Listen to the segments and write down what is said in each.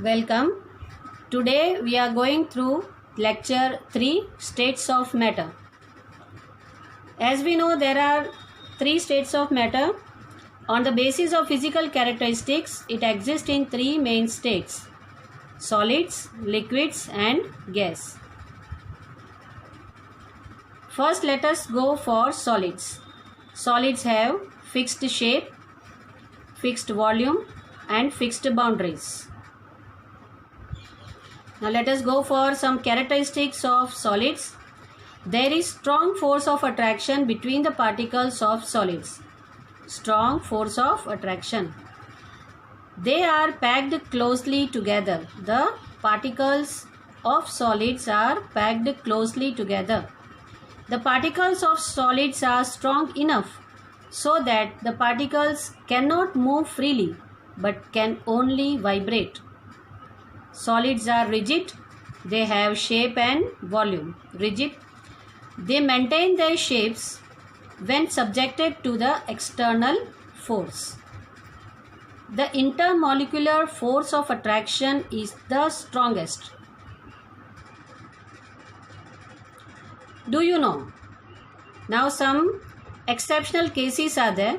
Welcome. Today we are going through lecture 3 states of matter. As we know, there are 3 states of matter. On the basis of physical characteristics, it exists in 3 main states: solids, liquids and gas. First, let us go for solids. Solids have fixed shape, fixed volume and fixed boundaries. Now let us go for some characteristics of solids. There is strong force of attraction between the particles of solids. Strong force of attraction. They are packed closely together. The particles of solids are packed closely together. The particles of solids are strong enough so that the particles cannot move freely but can only vibrate. Solids are rigid. They have shape and volume. Rigid. They maintain their shapes when subjected to the external force. The intermolecular force of attraction is the strongest. Do you know? Now some exceptional cases are there.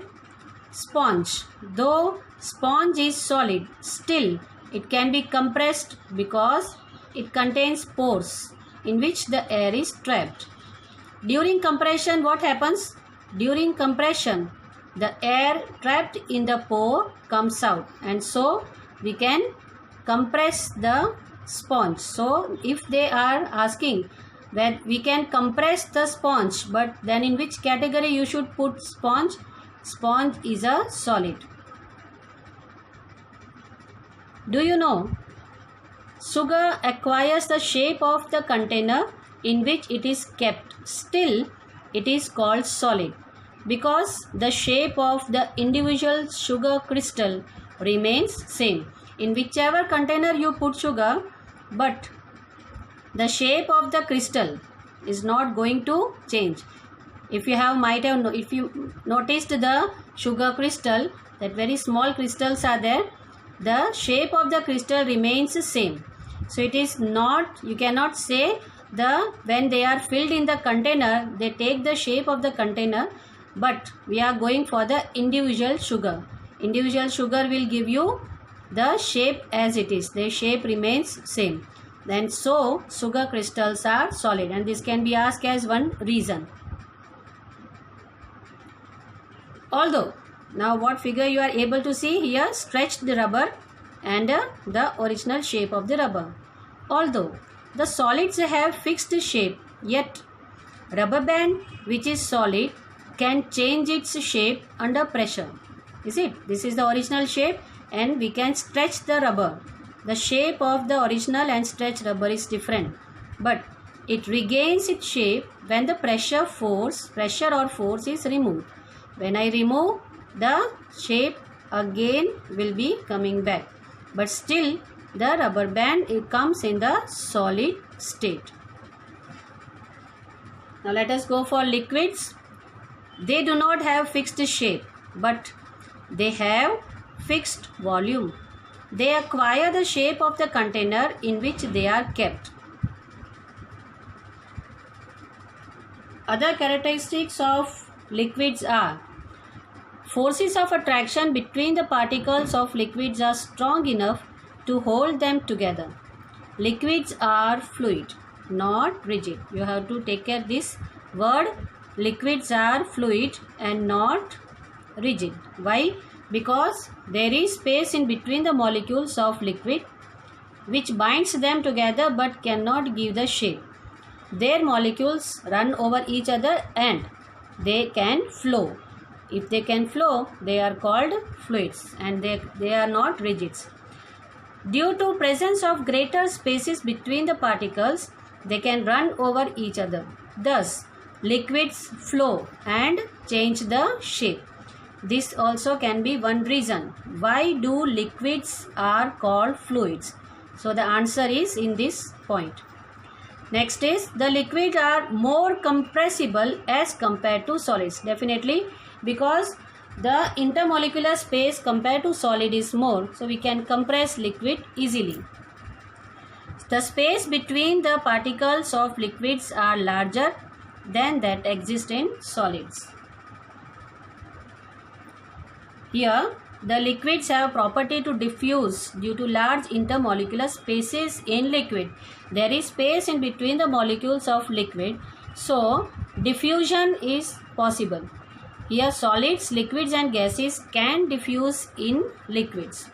Sponge. Though sponge is solid, still it can be compressed because it contains pores in which the air is trapped. During compression, what happens? During compression, the air trapped in the pore comes out, and so we can compress the sponge. So if they are asking that we can compress the sponge, but then in which category you should put sponge? Sponge is a solid. Do you know? Sugar acquires the shape of the container in which it is kept. Still, it is called solid because the shape of the individual sugar crystal remains same in whichever container you put sugar, but the shape of the crystal is not going to change. If you noticed the sugar crystal, that very small crystals are there, the shape of the crystal remains the same. So it is not, you cannot say when they are filled in the container, they take the shape of the container, but we are going for the individual sugar. Individual sugar will give you the shape as it is. Their shape remains same. Then so sugar crystals are solid, and this can be asked as one reason. Although, now what figure you are able to see here? Stretched rubber and the original shape of the rubber. Although the solids have fixed shape, yet rubber band which is solid can change its shape under pressure. Is it? This is the original shape and we can stretch the rubber. The shape of the original and stretched rubber is different, but it regains its shape when the pressure or force is removed. When I remove, the shape again will be coming back, but still the rubber band, it comes in the solid state. Now let us go for liquids. They do not have fixed shape, but they have fixed volume. They acquire the shape of the container in which they are kept. Other characteristics of liquids are: forces of attraction between the particles of liquids are strong enough to hold them together. Liquids are fluid, not rigid. You have to take care this word. Liquids are fluid and not rigid. Why? Because there is space in between the molecules of liquid which binds them together but cannot give the shape. Their molecules run over each other and they can flow. If they can flow, they are called fluids and they are not rigids. Due to presence of greater spaces between the particles, they can run over each other. Thus, liquids flow and change the shape. This also can be one reason. Why do liquids are called fluids? So the answer is in this point. Next is, the liquids are more compressible as compared to solids. Definitely, because the intermolecular space compared to solid is more, so we can compress liquid easily. The space between the particles of liquids are larger than that exist in solids. Here, the liquids have property to diffuse due to large intermolecular spaces in liquid. There is space in between the molecules of liquid, so diffusion is possible. Here, solids, liquids and gases can diffuse in liquids.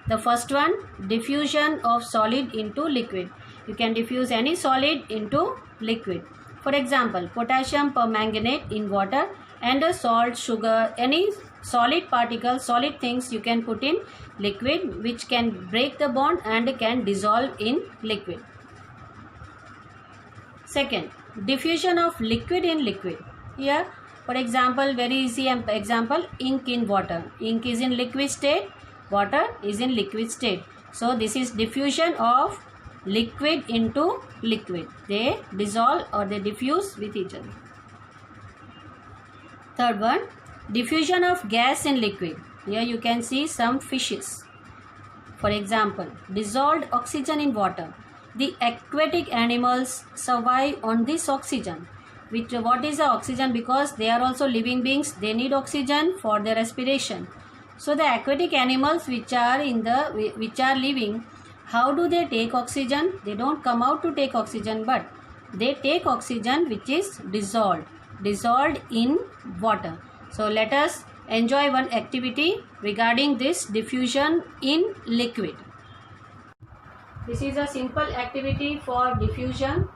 The first one, diffusion of solid into liquid. You can diffuse any solid into liquid. For example, potassium permanganate in water and a salt, sugar, any solid particles, solid things you can put in liquid which can break the bond and can dissolve in liquid. Second, diffusion of liquid in liquid. Here, for example, very easy example, ink in water. Ink is in liquid state, water is in liquid state. So this is diffusion of liquid into liquid. They dissolve or they diffuse with each other. Third one, diffusion of gas in liquid. Here you can see some fishes. For example, dissolved oxygen in water. The aquatic animals survive on this oxygen. What is the oxygen? Because they are also living beings, they need oxygen for their respiration. So the aquatic animals which are living, how do they take oxygen? They don't come out to take oxygen, but they take oxygen which is dissolved in water. So let us enjoy one activity regarding this diffusion in liquid. This is a simple activity for diffusion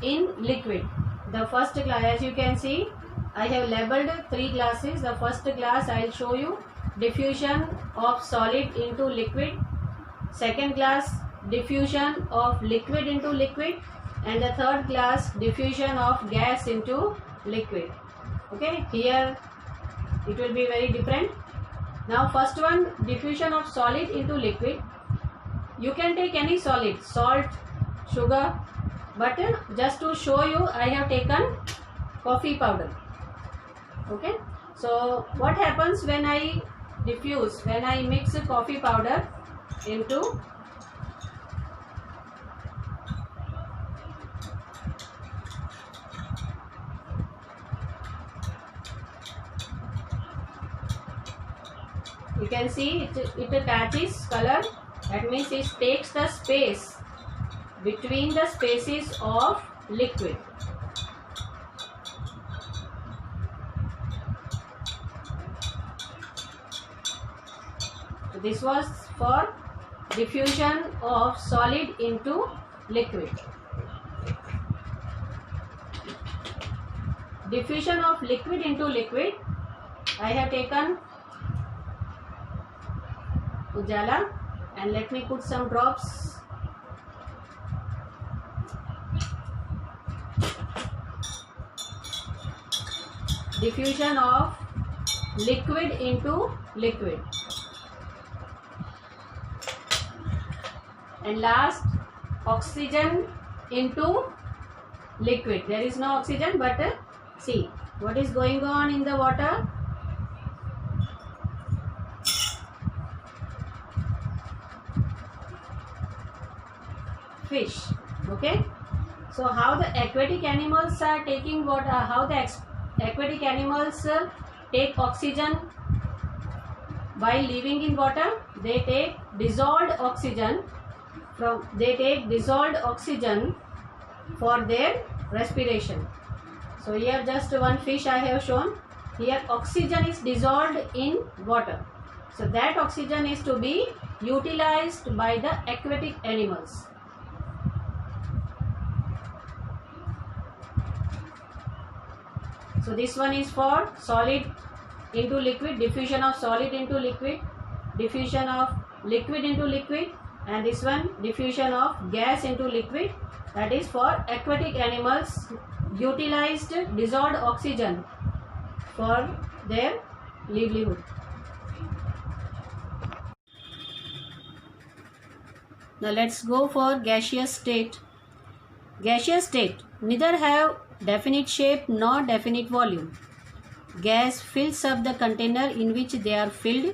in liquid. The first glass, as you can see, I have labeled 3 glasses. The first glass I will show you diffusion of solid into liquid. Second glass, diffusion of liquid into liquid. And the third glass, diffusion of gas into liquid. Okay, here it will be very different. Now first one, diffusion of solid into liquid. You can take any solid, salt, sugar, but just to show you I have taken coffee powder. Okay, so what happens when I diffuse, when I mix coffee powder into you can see it catches color. That means it takes the space between the spaces of liquid. So this was for diffusion of solid into liquid. Diffusion of liquid into liquid, I have taken Ujala and let me put some drops. Diffusion of liquid into liquid. And last, oxygen into liquid. There is no oxygen, but see what is going on in the water. Fish. Okay, so how the aquatic animals are taking water, how the aquatic animals take oxygen while living in water? They take dissolved oxygen for their respiration. So here just one fish I have shown. Here oxygen is dissolved in water. So that oxygen is to be utilized by the aquatic animals. So this one is for solid into liquid, diffusion of solid into liquid, diffusion of liquid into liquid, and this one diffusion of gas into liquid. That is for aquatic animals utilized dissolved oxygen for their livelihood. Now let's go for gaseous state. Gaseous state neither have definite shape nor definite volume. gas fills up the container in which they are filled,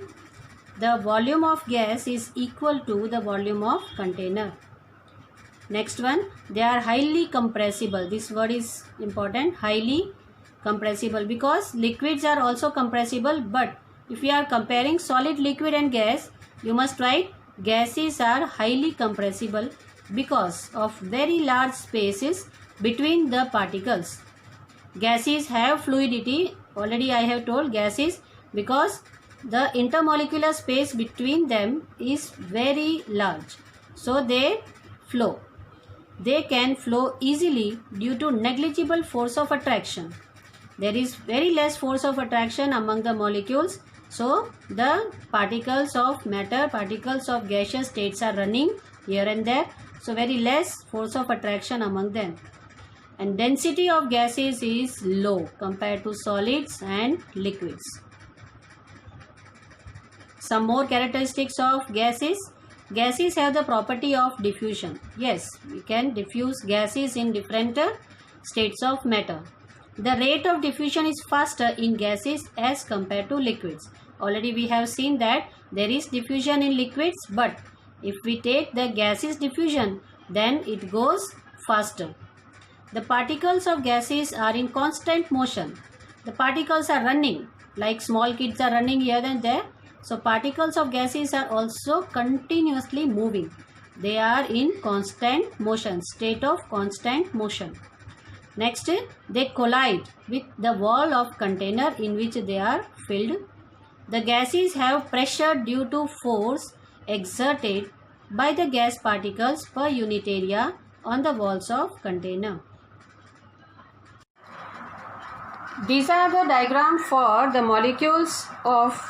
the volume of gas is equal to the volume of container. Next one, they are highly compressible. This word is important, highly compressible, because liquids are also compressible, but if we are comparing solid, liquid and gas, you must write gases are highly compressible because of very large spaces between the particles. Gases have fluidity, already I have told gases, because the intermolecular space between them is very large, so they flow. They can flow easily due to negligible force of attraction. There is very less force of attraction among the molecules, so the particles of matter, particles of gaseous states are running here and there, so very less force of attraction among them. And density of gases is low compared to solids and liquids. Some more characteristics of gases. Gases have the property of diffusion. Yes, we can diffuse gases in different states of matter. The rate of diffusion is faster in gases as compared to liquids. Already we have seen that there is diffusion in liquids, but if we take the gases diffusion, then it goes faster. The particles of gases are in constant motion. The particles are running, like small kids are running here and there. So particles of gases are also continuously moving. They are in constant motion, state of constant motion. Next, they collide with the wall of container in which they are filled. The gases have pressure due to force exerted by the gas particles per unit area on the walls of container. These are the diagram for the molecules of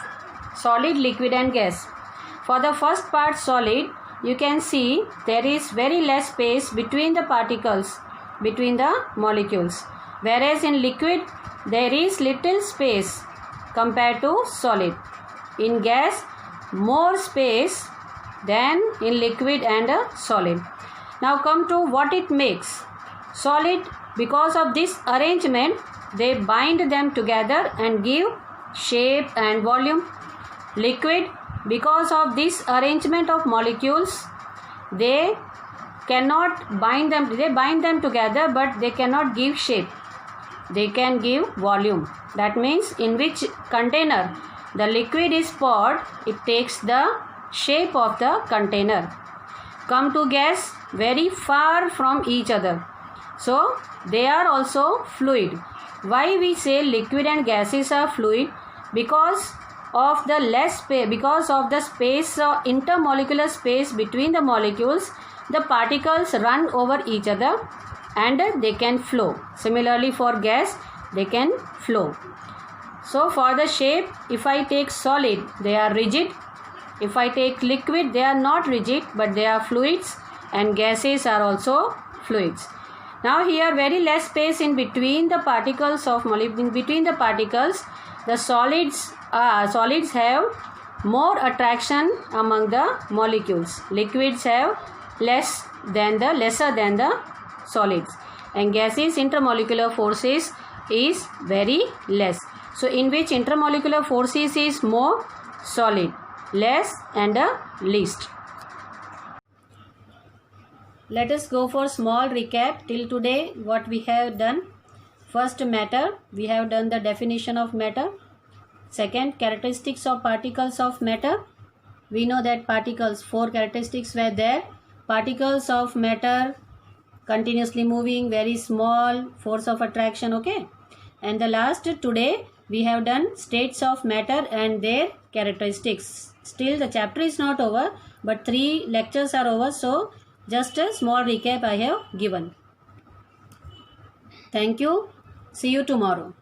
solid, liquid and gas. For the first part, solid, you can see there is very less space between the particles, between the molecules, whereas in liquid there is little space compared to solid. In gas, more space than in liquid and solid. Now come to what it makes. Solid, because of this arrangement, they bind them together and give shape and volume. Liquid, because of this arrangement of molecules, they cannot bind them, they bind them together, but they cannot give shape. They can give volume. That means in which container the liquid is poured, it takes the shape of the container. Come to gas, very far from each other, so they are also fluid. Why we say liquid and gases are fluid? Because of the less space, because of the space, intermolecular space between the molecules, the particles run over each other and they can flow. Similarly for gas, they can flow. So for the shape, if I take solid, they are rigid. If I take liquid, they are not rigid, but they are fluids, and gases are also fluids. Now here very less space in between the particles of in between the particles. The solids have more attraction among the molecules. Liquids have lesser than the solids, and gases intermolecular forces is very less. So in which intermolecular forces is more? Solid, less and least. Let us go for small recap till today what we have done. First, matter. We have done the definition of matter. Second, characteristics of particles of matter. We know that particles, 4 characteristics were there. Particles of matter, continuously moving, very small, force of attraction, okay. And the last, today we have done states of matter and their characteristics. Still the chapter is not over, but 3 lectures are over, so just a small recap I have given. Thank you. See you tomorrow.